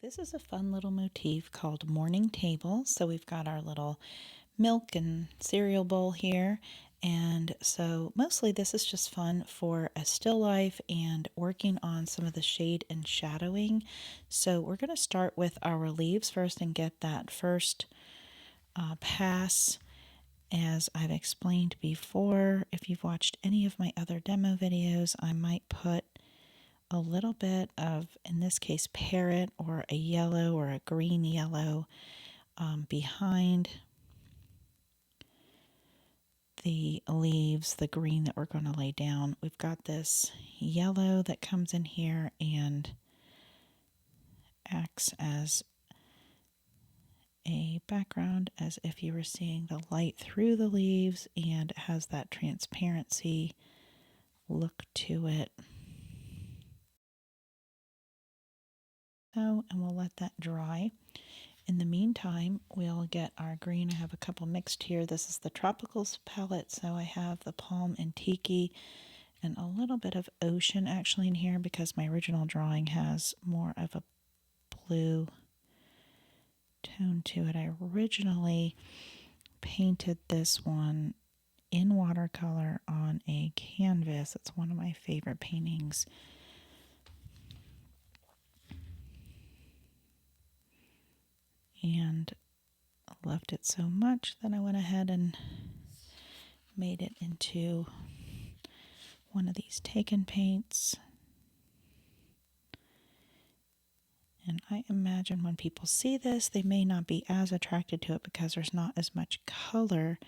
This is a fun little motif called Morning Table. So we've got our little milk and cereal bowl here. And so mostly this is just fun for a still life and working on some of the shade and shadowing. So we're going to start with our leaves first and get that first pass. As I've explained before, if you've watched any of my other demo videos, I might put a little bit of, in this case, parrot or a yellow or a green yellow behind the leaves, the green that we're going to lay down. We've got this yellow that comes in here and acts as a background, as if you were seeing the light through the leaves, and it has that transparency look to it. So, and we'll let that dry. In the meantime, we'll get our green. I have a couple mixed here. This is the Tropicals palette, so I have the Palm and Tiki and a little bit of ocean actually in here because my original drawing has more of a blue tone to it. I originally painted this one in watercolor on a canvas. It's one of my favorite paintings. And I loved it so much that I went ahead and made it into one of these Taken paints. And I imagine when people see this, they may not be as attracted to it because there's not as much color,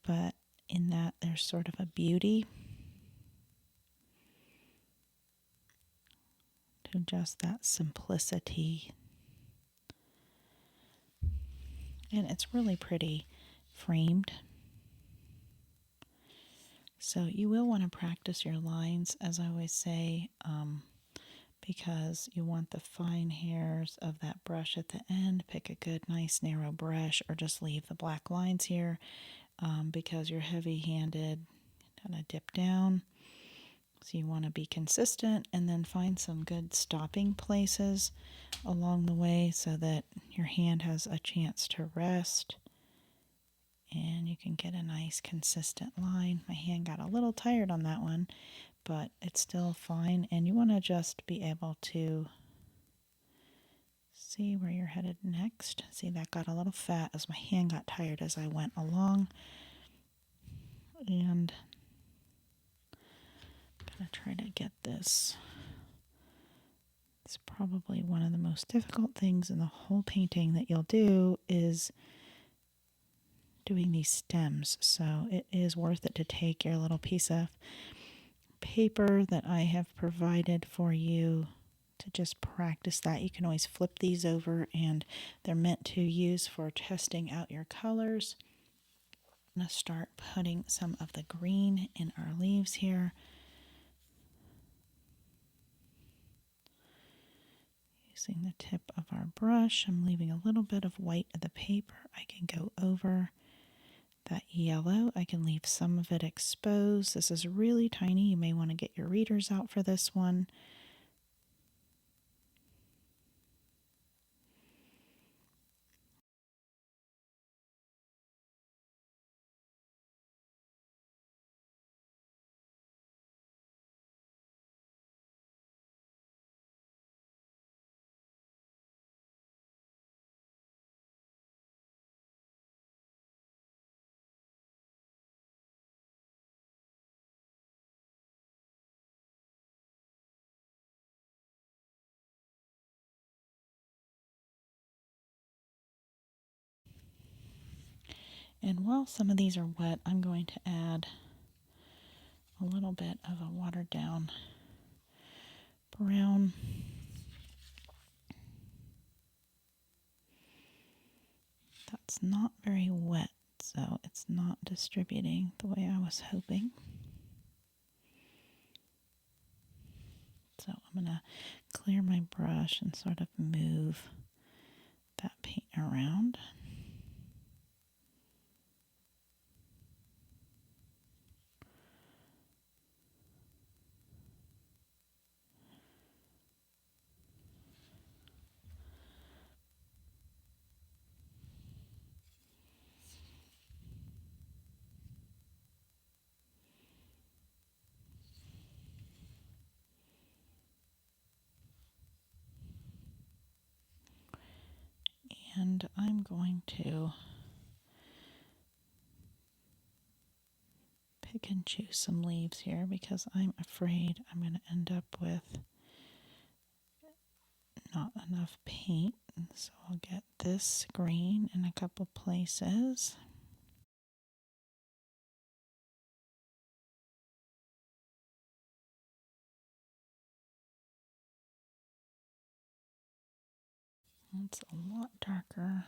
but in that there's sort of a beauty to just that simplicity. And it's really pretty framed. So you will want to practice your lines, as I always say, because you want the fine hairs of that brush at the end. Pick a good, nice, narrow brush, or just leave the black lines here because you're heavy-handed, kind of dip down. So you want to be consistent and then find some good stopping places along the way so that your hand has a chance to rest and you can get a nice consistent line. My hand got a little tired on that one, but it's still fine, and you want to just be able to see where you're headed next. See, that got a little fat as my hand got tired as I went along, and I'm going to try to get this. It's probably one of the most difficult things in the whole painting that you'll do is doing these stems, so it is worth it to take your little piece of paper that I have provided for you to just practice that. You can always flip these over and they're meant to use for testing out your colors. I'm going to start putting some of the green in our leaves here. Using the tip of our brush, I'm leaving a little bit of white of the paper. I can go over that yellow. I can leave some of it exposed. This is really tiny. You may want to get your readers out for this one. And while some of these are wet, I'm going to add a little bit of a watered down brown. That's not very wet, so it's not distributing the way I was hoping. So I'm going to clear my brush and sort of move that paint around. And I'm going to pick and choose some leaves here because I'm afraid I'm going to end up with not enough paint. So I'll get this green in a couple places. It's a lot darker,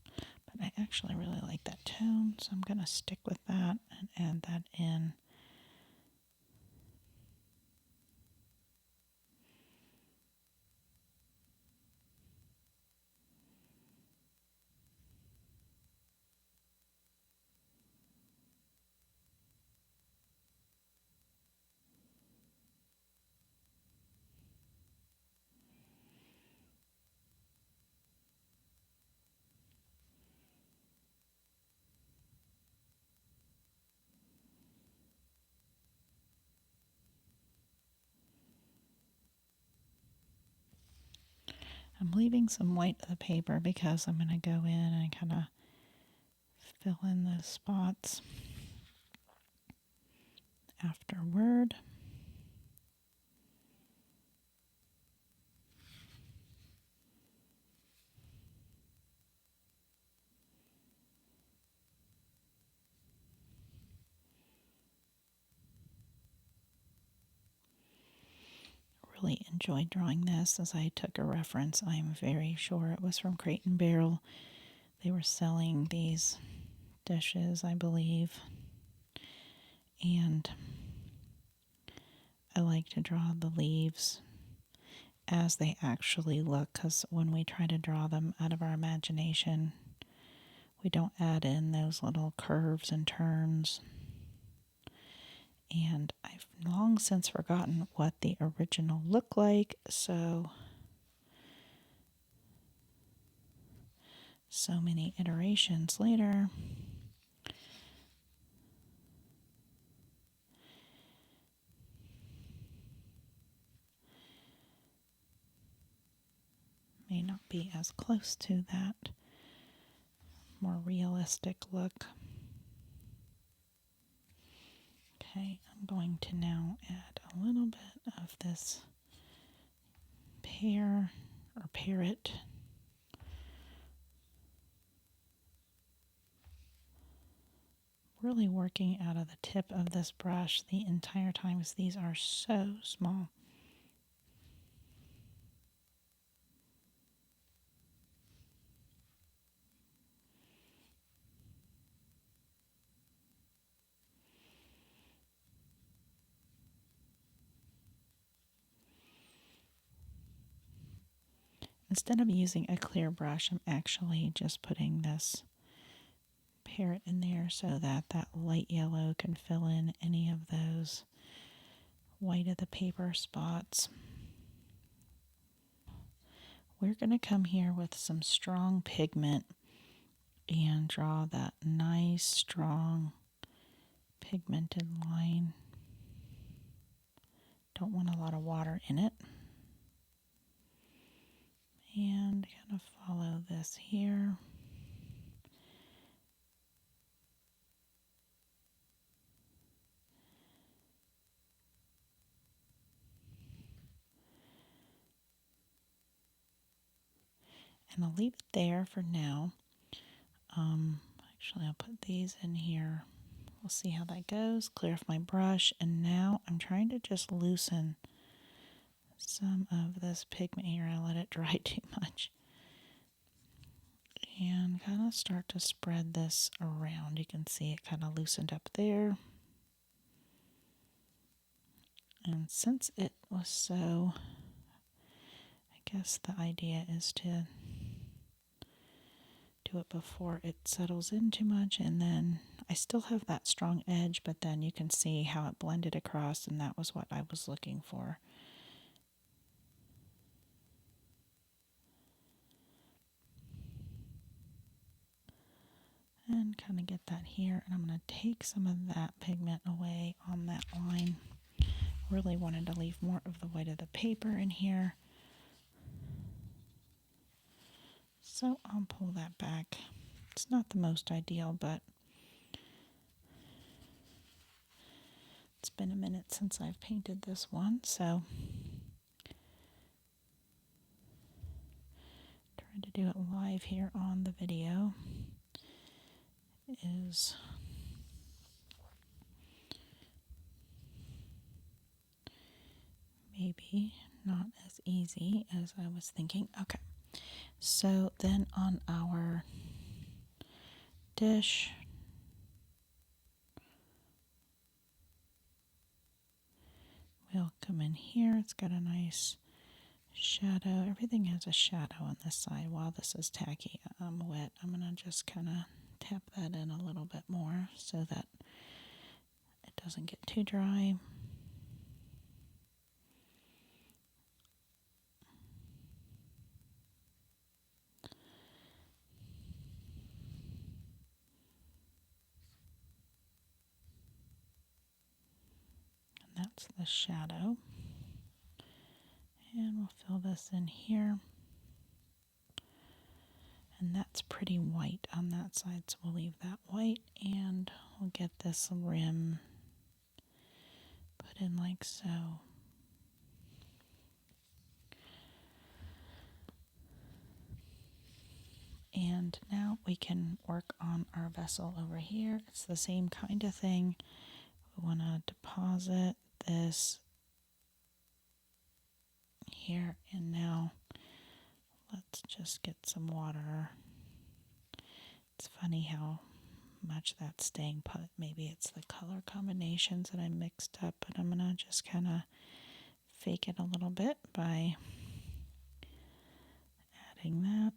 but I actually really like that tone, so I'm going to stick with that and add that in. I'm leaving some white of the paper because I'm going to go in and kind of fill in those spots afterward. Really enjoyed drawing this. As I took a reference, I'm very sure it was from Crate and Barrel. They were selling these dishes, I believe, and I like to draw the leaves as they actually look, because when we try to draw them out of our imagination, we don't add in those little curves and turns. And I've long since forgotten what the original looked like, so many iterations later. May not be as close to that more realistic look. Okay, I'm going to now add a little bit of this pear or parrot. Really working out of the tip of this brush the entire time, as these are so small. Instead of using a clear brush, I'm actually just putting this parrot in there so that that light yellow can fill in any of those white of the paper spots. We're going to come here with some strong pigment and draw that nice, strong, pigmented line. Don't want a lot of water in it. And kind of follow this here. And I'll leave it there for now. Actually, I'll put these in here. We'll see how that goes. Clear off my brush. And now I'm trying to just loosen some of this pigment here. I let it dry too much. And kind of start to spread this around. You can see it kind of loosened up there. And since it was so, I guess the idea is to do it before it settles in too much, and then I still have that strong edge, but then you can see how it blended across, and that was what I was looking for. And kind of get that here, and I'm going to take some of that pigment away on that line. Really wanted to leave more of the white of the paper in here. So I'll pull that back. It's not the most ideal, but it's been a minute since I've painted this one, so trying to do it live here on the video is maybe not as easy as I was thinking. Okay, so then on our dish, we'll come in here. It's got a nice shadow. Everything has a shadow on this side. While this is tacky, wet, I'm going to just kind of tap that in a little bit more so that it doesn't get too dry. And that's the shadow. And we'll fill this in here. And that's pretty white on that side, so we'll leave that white, and we'll get this rim put in like so. And now we can work on our vessel over here. It's the same kind of thing. We want to deposit this here, and now let's just get some water. It's funny how much that's staying put. Maybe it's the color combinations that I mixed up, but I'm gonna just kind of fake it a little bit by adding that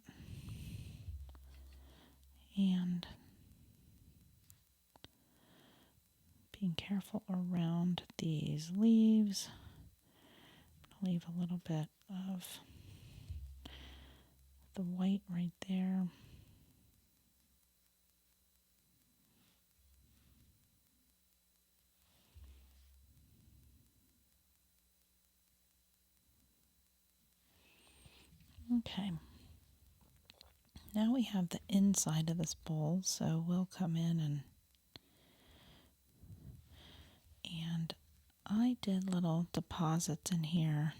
and being careful around these leaves. I'm gonna leave a little bit of the white right there. Okay. Now we have the inside of this bowl, so we'll come in and I did little deposits in here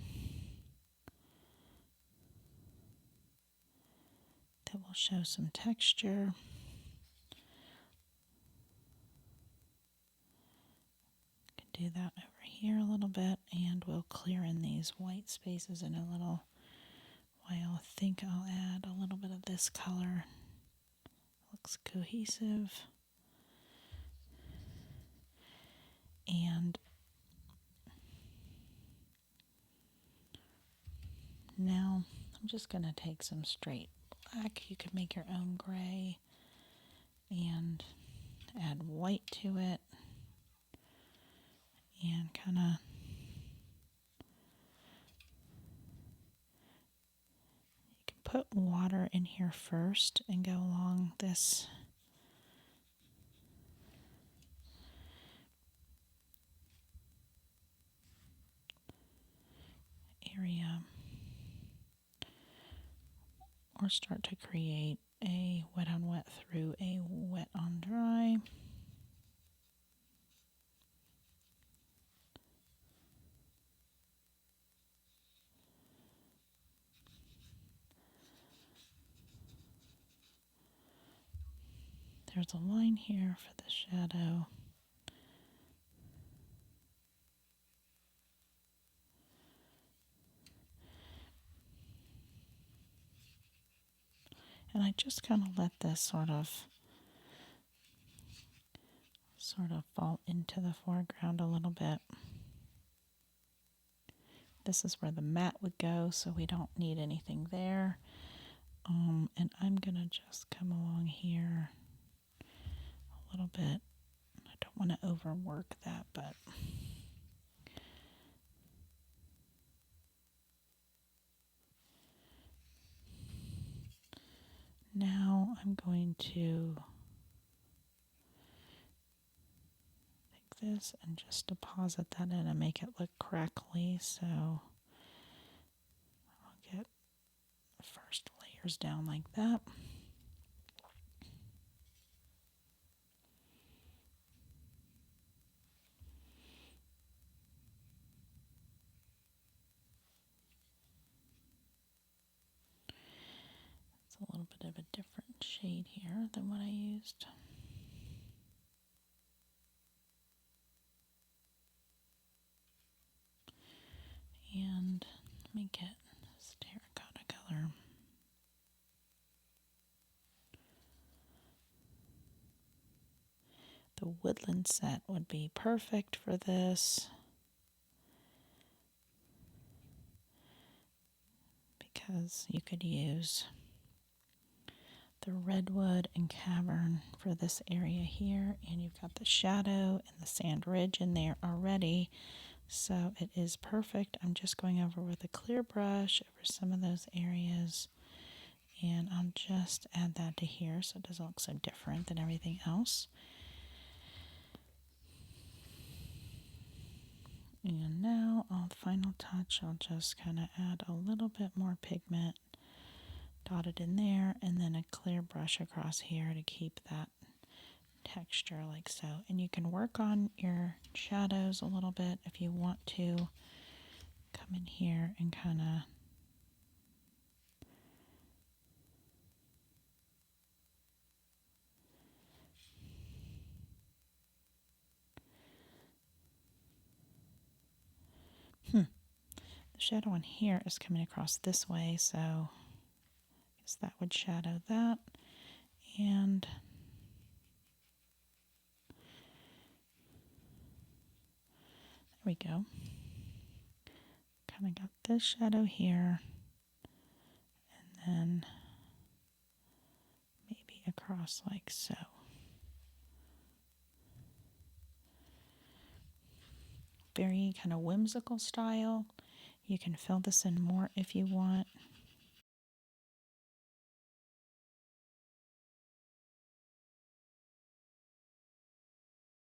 that will show some texture. Can do that over here a little bit, and we'll clear in these white spaces in a little while. I think I'll add a little bit of this color. Looks cohesive. And now I'm just going to take some straight black. You could make your own gray and add white to it and kind of put water in here first and go along this area, or start to create a wet on wet through a wet on dry. There's a line here for the shadow. And I just kind of let this sort of fall into the foreground a little bit. This is where the mat would go, so we don't need anything there. And I'm gonna just come along here a little bit. I don't want to overwork that, but now I'm going to take this and just deposit that in and make it look crackly. So I'll get the first layer tapers down like that. It's a little bit of a different shade here than what I used. And let me get this terracotta color. The woodland set would be perfect for this because you could use the redwood and cavern for this area here, and you've got the shadow and the sand ridge in there already, so it is perfect. I'm just going over with a clear brush over some of those areas, and I'll just add that to here so it doesn't look so different than everything else. And now, on the final touch, I'll just kind of add a little bit more pigment dotted in there, and then a clear brush across here to keep that texture like so. And you can work on your shadows a little bit if you want to. Come in here and kind of the shadow on here is coming across this way, so I guess that would shadow that. And there we go. Kind of got this shadow here, and then maybe across like so. Very kind of whimsical style. You can fill this in more if you want.